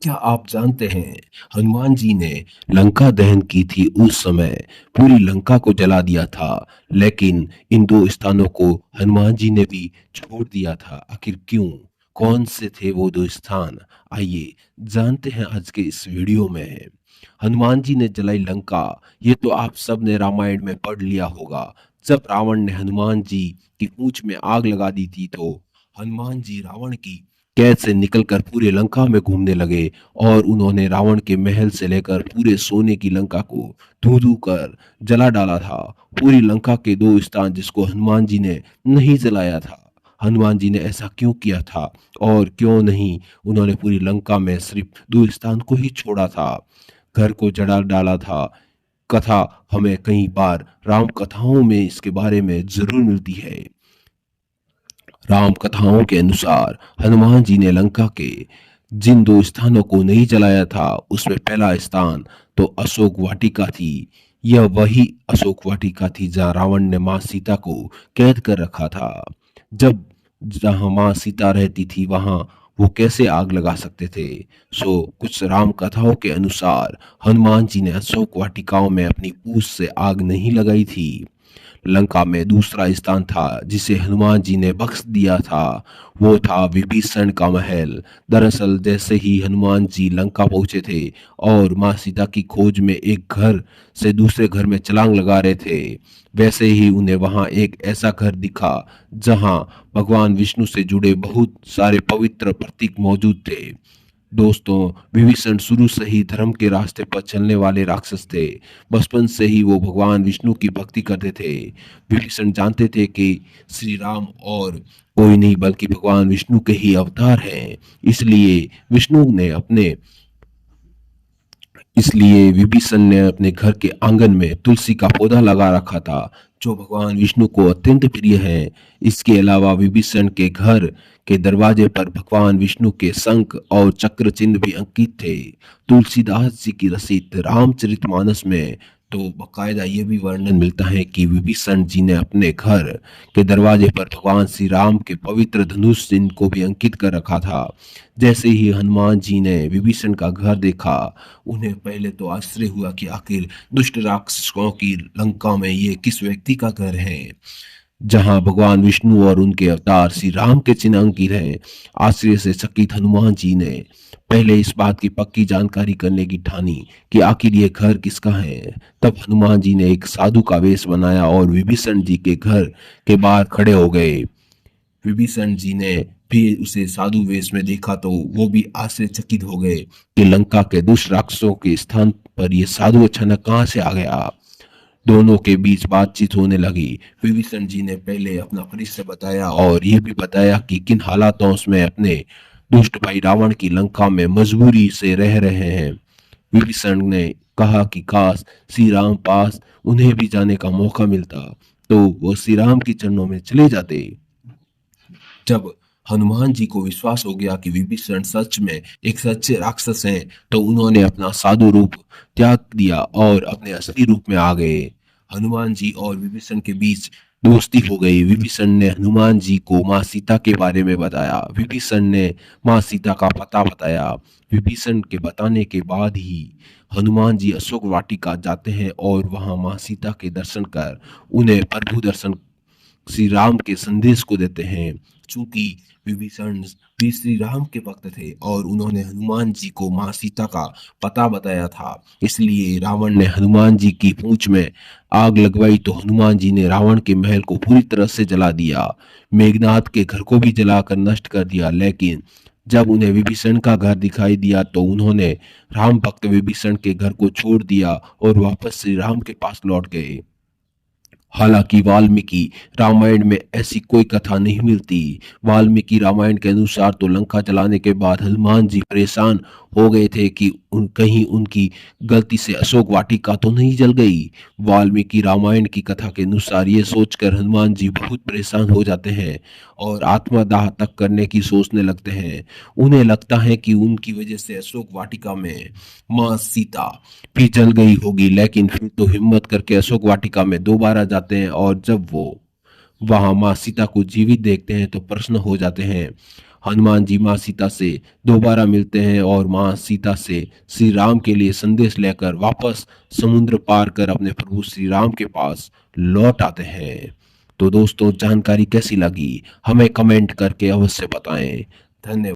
क्या आप जानते हैं हनुमान जी ने लंका दहन की थी उस समय पूरी लंका को जला दिया था। लेकिन इन दो स्थानों को हनुमान जी ने भी छोड़ दिया था। आखिर क्यों? कौन से थे वो दो स्थान? आइए जानते हैं आज के इस वीडियो में। हनुमान जी ने जलाई लंका, ये तो आप सब ने रामायण में पढ़ लिया होगा। जब रावण ने हनुमान जी की पूंछ में आग लगा दी थी तो हनुमान जी रावण की कैद से निकलकर पूरे लंका में घूमने लगे और उन्होंने रावण के महल से लेकर पूरे सोने की लंका को धू धू कर जला डाला था। पूरी लंका के दो स्थान जिसको हनुमान जी ने नहीं जलाया था। हनुमान जी ने ऐसा क्यों किया था और क्यों नहीं उन्होंने पूरी लंका में सिर्फ दो स्थान को ही छोड़ा था, घर को जला डाला था। कथा हमें कई बार राम कथाओं में इसके बारे में जरूर मिलती है। राम कथाओं के अनुसार हनुमान जी ने लंका के जिन दो स्थानों को नहीं जलाया था उसमें पहला स्थान तो अशोक वाटिका थी। यह वही अशोक वाटिका थी जहां रावण ने मां सीता को कैद कर रखा था। जब जहां मां सीता रहती थी वहां वो कैसे आग लगा सकते थे? कुछ राम कथाओं के अनुसार हनुमान जी ने अशोक वाटिकाओं में अपनी पूंछ से आग नहीं लगाई थी। लंका में दूसरा स्थान था जिसे हनुमान जी ने बख्श दिया था, वो था विभीषण का महल। दरअसल जैसे ही हनुमान जी लंका पहुंचे थे और मां सीता की खोज में एक घर से दूसरे घर में छलांग लगा रहे थे, वैसे ही उन्हें वहां एक ऐसा घर दिखा जहां भगवान विष्णु से जुड़े बहुत सारे पवित्र प्रतीक मौजूद थे। दोस्तों, विभीषण शुरू से ही धर्म के रास्ते पर चलने वाले राक्षस थे। बचपन से ही वो भगवान विष्णु की भक्ति करते थे। विभीषण जानते थे कि श्री राम और कोई नहीं बल्कि भगवान विष्णु के ही अवतार हैं। इसलिए विभीषण ने अपने घर के आंगन में तुलसी का पौधा लगा रखा था जो भगवान विष्णु को अत्यंत प्रिय है। इसके अलावा विभीषण के घर के दरवाजे पर भगवान विष्णु के शंख और चक्र चिन्ह भी अंकित थे। तुलसीदास जी की रचित रामचरितमानस में तो बकायदा ये भी वर्णन मिलता है कि विभीषण जी ने अपने घर के दरवाजे पर भगवान श्री राम के पवित्र धनुष चिन्ह को भी अंकित कर रखा था। जैसे ही हनुमान जी ने विभीषण का घर देखा, उन्हें पहले तो आश्चर्य हुआ कि आखिर दुष्ट राक्षसों की लंका में ये किस व्यक्ति का घर है जहां भगवान विष्णु और उनके अवतार श्री राम के चिन्ह अंकित हैं। आश्चर्य से चकित हनुमान जी ने पहले इस बात की पक्की जानकारी करने की ठानी कि आखिर ये घर किसका है। तब हनुमान जी ने एक साधु का वेश बनाया और विभीषण जी के घर के बाहर खड़े हो गए। विभीषण जी ने भी उसे साधु वेश में देखा तो वो भी आश्चर्यचकित हो गए कि लंका के दुष्ट राक्षसों के स्थान पर ये साधु अचानक कहाँ से आ गया। दोनों के बीच बातचीत होने लगी। विभीषण जी ने पहले अपना परिचय बताया और ये भी बताया कि किन हालातों में अपने दुष्ट भाई रावण की लंका में मजबूरी से रह रहे हैं। विभीषण ने कहा कि काश श्री राम पास उन्हें भी जाने का मौका मिलता तो वो श्री राम के चरणों में चले जाते। जब हनुमान जी को विश्वास हो गया कि विभीषण सच में एक सच्चे राक्षस हैं, तो उन्होंने अपना साधु रूप त्याग दिया और अपने असली रूप में आ गए। हनुमान जी और विभीषण के बीच दोस्ती हो गई। विभीषण ने हनुमान जी को माँ सीता के बारे में बताया, विभीषण ने माँ सीता का पता बताया। विभीषण के बताने के बाद ही हनुमान जी अशोक वाटिका जाते हैं और वहां माँ सीता के दर्शन कर उन्हें प्रभु दर्शन श्री राम के संदेश को देते हैं। चूंकि विभीषण भी श्री राम के भक्त थे और उन्होंने हनुमान जी को माँ सीता का पता बताया था, इसलिए रावण ने हनुमान जी की पूंछ में आग लगवाई तो हनुमान जी ने रावण के महल को पूरी तरह से जला दिया। मेघनाथ के घर को भी जलाकर नष्ट कर दिया। लेकिन जब उन्हें विभीषण का घर दिखाई दिया तो उन्होंने राम भक्त विभीषण के घर को छोड़ दिया और वापस श्री राम के पास लौट गए। हालांकि वाल्मीकि रामायण में ऐसी कोई कथा नहीं मिलती। वाल्मीकि रामायण के अनुसार तो लंका जलाने के बाद हनुमान जी परेशान हो गए थे कि कहीं उनकी गलती से अशोक वाटिका तो नहीं जल गई। वाल्मीकि रामायण की कथा के अनुसार ये सोचकर हनुमान जी बहुत परेशान हो जाते हैं और आत्मदाह तक करने की सोचने लगते हैं। उन्हें लगता है कि उनकी वजह से अशोक वाटिका में माँ सीता भी जल गई होगी, लेकिन फिर तो हिम्मत करके अशोक वाटिका में दोबारा जाते हैं और जब वो वहां माँ सीता को जीवित देखते हैं तो प्रसन्न हो जाते हैं। हनुमान जी माँ सीता से दोबारा मिलते हैं और माँ सीता से श्री राम के लिए संदेश लेकर वापस समुद्र पार कर अपने प्रभु श्री राम के पास लौट आते हैं। तो दोस्तों, जानकारी कैसी लगी हमें कमेंट करके अवश्य बताएं। धन्यवाद।